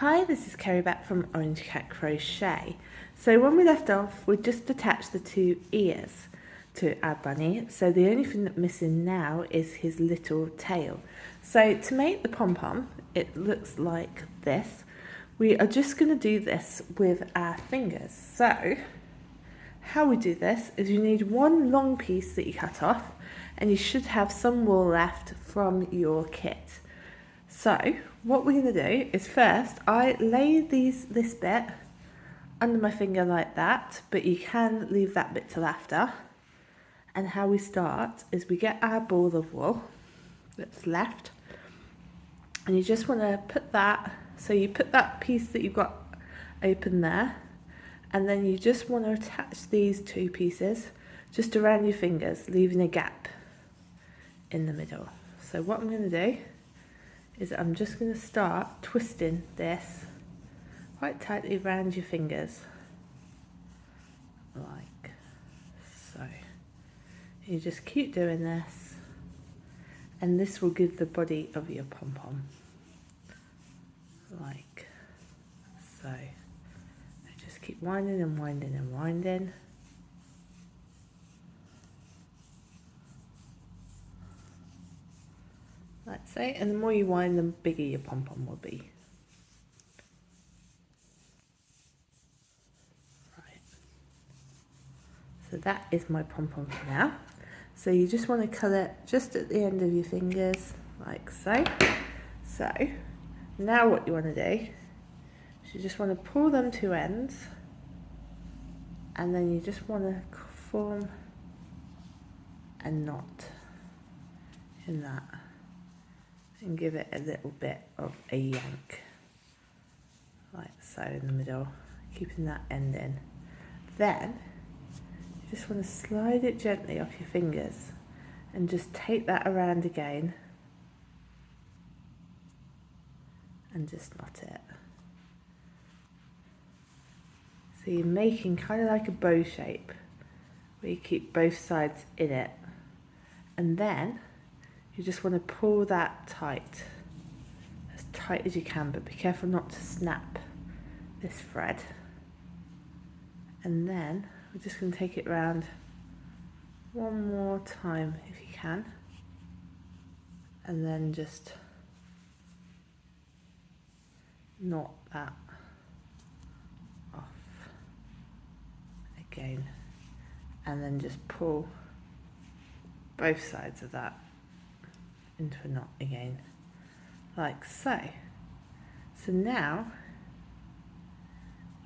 Hi, this is Kerry back from Orange Cat Crochet. So when we left off, we just attached the two ears to our bunny. So the only thing that's missing now is his little tail. So to make the pom-pom, it looks like this. We are just going to do this with our fingers. So how we do this is you need one long piece that you cut off, and you should have some wool left from your kit. So what we're going to do is first I lay this bit under my finger like that, but you can leave that bit till after. And how we start is we get our ball of wool that's left, and you just want to put that, so you put that piece that you've got open there, and then you just want to attach these two pieces just around your fingers, leaving a gap in the middle. So what I'm going to do is I'm just going to start twisting this quite tightly around your fingers, like so. You just keep doing this, and this will give the body of your pom-pom, like so. Just keep winding and winding and winding. Like so, and the more you wind, the bigger your pom-pom will be. Right. So that is my pom-pom for now. So you just want to cut it just at the end of your fingers, like so. So now what you want to do is you just want to pull them two ends, and then you just want to form a knot in that and give it a little bit of a yank, like so, in the middle, keeping that end in. Then you just want to slide it gently off your fingers and just take that around again and just knot it. So you're making kind of like a bow shape where you keep both sides in it, and then you just want to pull that tight as you can, but be careful not to snap this thread. And then we're just going to take it round one more time if you can, and then just knot that off again, and then just pull both sides of that into a knot again, like so. So now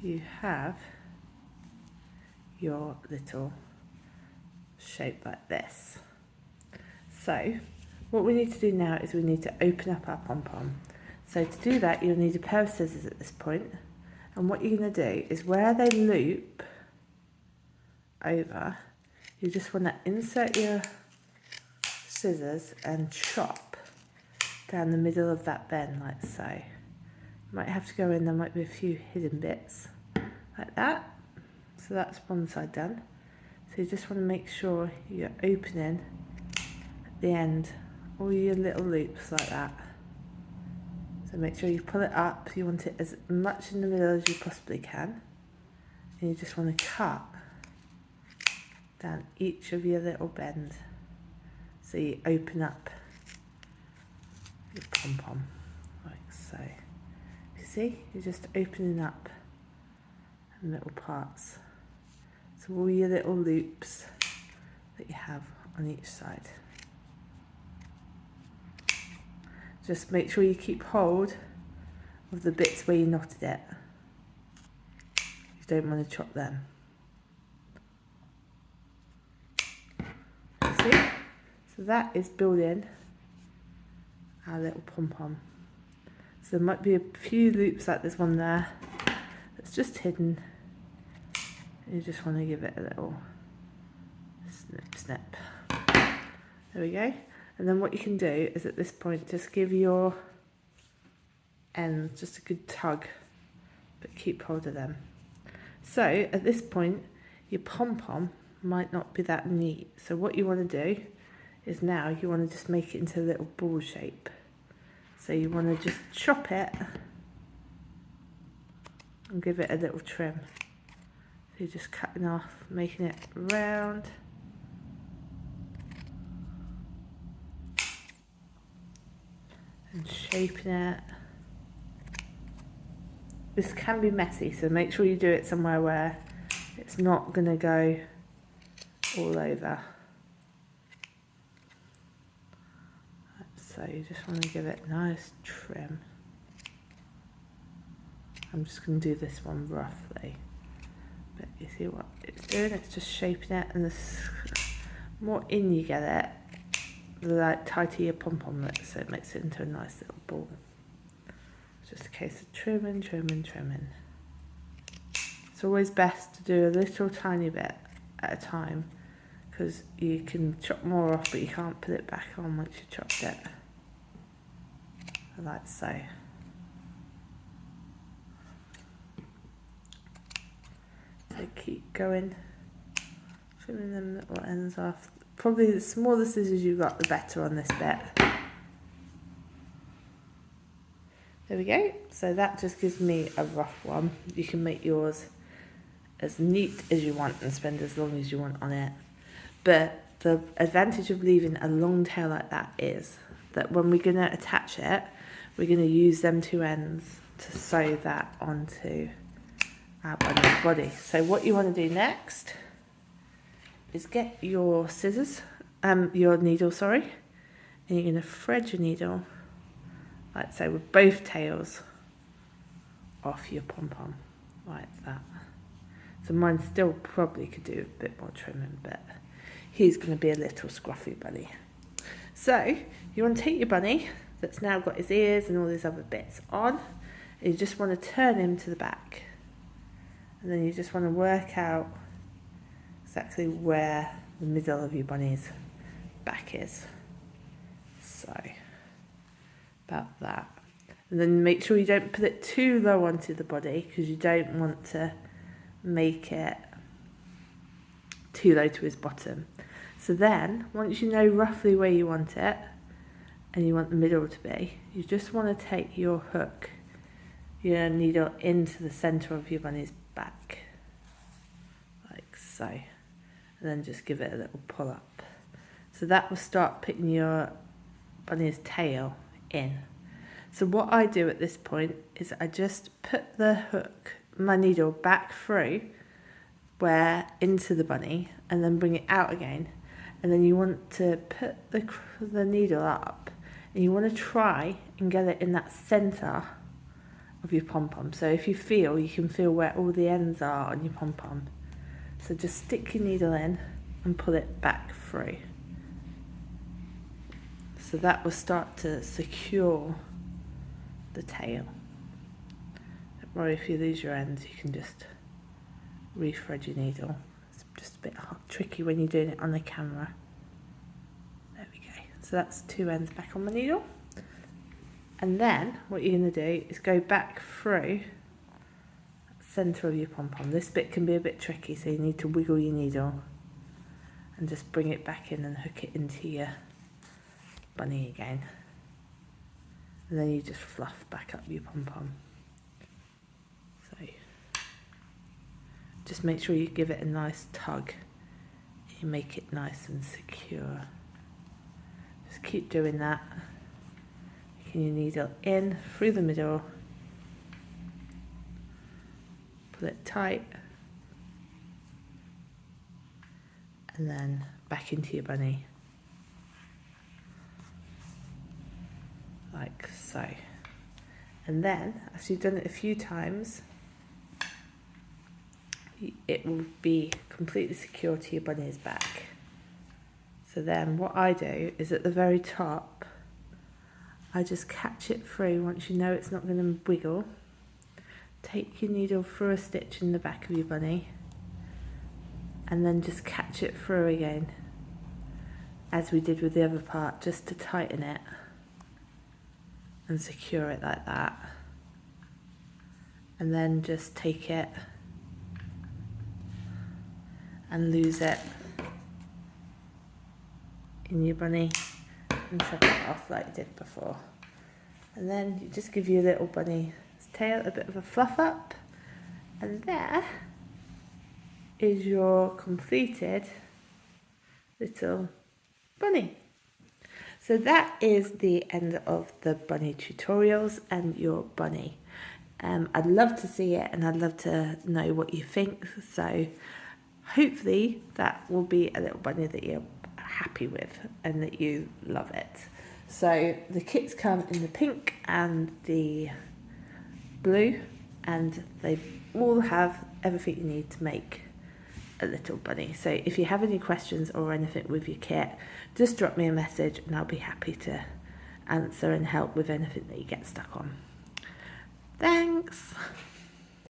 you have your little shape like this. So what we need to do now is we need to open up our pom-pom. So to do that, you'll need a pair of scissors at this point, and what you're going to do is where they loop over, you just want to insert your scissors and chop down the middle of that bend, like so. You might have to go in, there might be a few hidden bits like that. So that's one side done. So you just want to make sure you're opening at the end all your little loops like that. So make sure you pull it up, you want it as much in the middle as you possibly can, and you just want to cut down each of your little bends so you open up your pom-pom, like so. You see, you're just opening up in little parts. So all your little loops that you have on each side. Just make sure you keep hold of the bits where you knotted it. You don't want to chop them. See? So that is building our little pom-pom. So there might be a few loops like there's one there that's just hidden. You just want to give it a little snip. There we go. And then what you can do is at this point just give your ends just a good tug, but keep hold of them. So at this point your pom-pom might not be that neat. So what you want to do is now you want to just make it into a little ball shape. So you want to just chop it and give it a little trim. So you're just cutting off, making it round. And shaping it. This can be messy, so make sure you do it somewhere where it's not going to go all over. So you just want to give it a nice trim. I'm just going to do this one roughly. But you see what it's doing? It's just shaping it, and the more in you get it, the tighter your pom-pom looks, so it makes it into a nice little ball. It's just a case of trimming, trimming, trimming. It's always best to do a little tiny bit at a time, because you can chop more off, but you can't put it back on once you've chopped it. Like so. So keep going, trimming them little ends off. Probably the smaller scissors you've got, the better on this bit. There we go. So that just gives me a rough one. You can make yours as neat as you want and spend as long as you want on it. But the advantage of leaving a long tail like that is that when we're going to attach it, we're going to use them two ends to sew that onto our bunny's body. So what you want to do next is get your scissors, your needle, sorry, and you're going to thread your needle, like so, with both tails off your pom-pom, like that. So mine still probably could do a bit more trimming, but he's going to be a little scruffy bunny. So you want to take your bunny that's now got his ears and all these other bits on, and you just want to turn him to the back, and then you just want to work out exactly where the middle of your bunny's back is. So about that. And then make sure you don't put it too low onto the body, because you don't want to make it too low to his bottom. So then, once you know roughly where you want it, and you want the middle to be, you just want to take your hook, your needle, into the centre of your bunny's back, like so, and then just give it a little pull up. So that will start putting your bunny's tail in. So what I do at this point is I just put the hook, my needle, back through into the bunny, and then bring it out again. And then you want to put the needle up, and you want to try and get it in that centre of your pom-pom. So if you can feel where all the ends are on your pom-pom. So just stick your needle in and pull it back through. So that will start to secure the tail. Don't worry if you lose your ends, you can just re-thread your needle. It's just a bit tricky when you're doing it on the camera. There we go. So that's two ends back on the needle. And then what you're going to do is go back through the centre of your pom-pom. This bit can be a bit tricky, so you need to wiggle your needle and just bring it back in and hook it into your bunny again. And then you just fluff back up your pom-pom. So just make sure you give it a nice tug. You make it nice and secure. Just keep doing that. Taking your needle in through the middle. Pull it tight. And then back into your bunny. Like so. And then, after you've done it a few times, it will be completely secure to your bunny's back. So then what I do is at the very top, I just catch it through once you know it's not going to wiggle. Take your needle through a stitch in the back of your bunny, and then just catch it through again, as we did with the other part, just to tighten it and secure it like that. And then just take it and lose it in your bunny and set it off like you did before. And then you just give your little bunny's tail a bit of a fluff up, And there is your completed little bunny. So that is the end of the bunny tutorials and your bunny. I'd love to see it and I'd love to know what you think. So hopefully that will be a little bunny that you're happy with and that you love it. So the kits come in the pink and the blue, and they all have everything you need to make a little bunny. So if you have any questions or anything with your kit, just drop me a message and I'll be happy to answer and help with anything that you get stuck on. Thanks.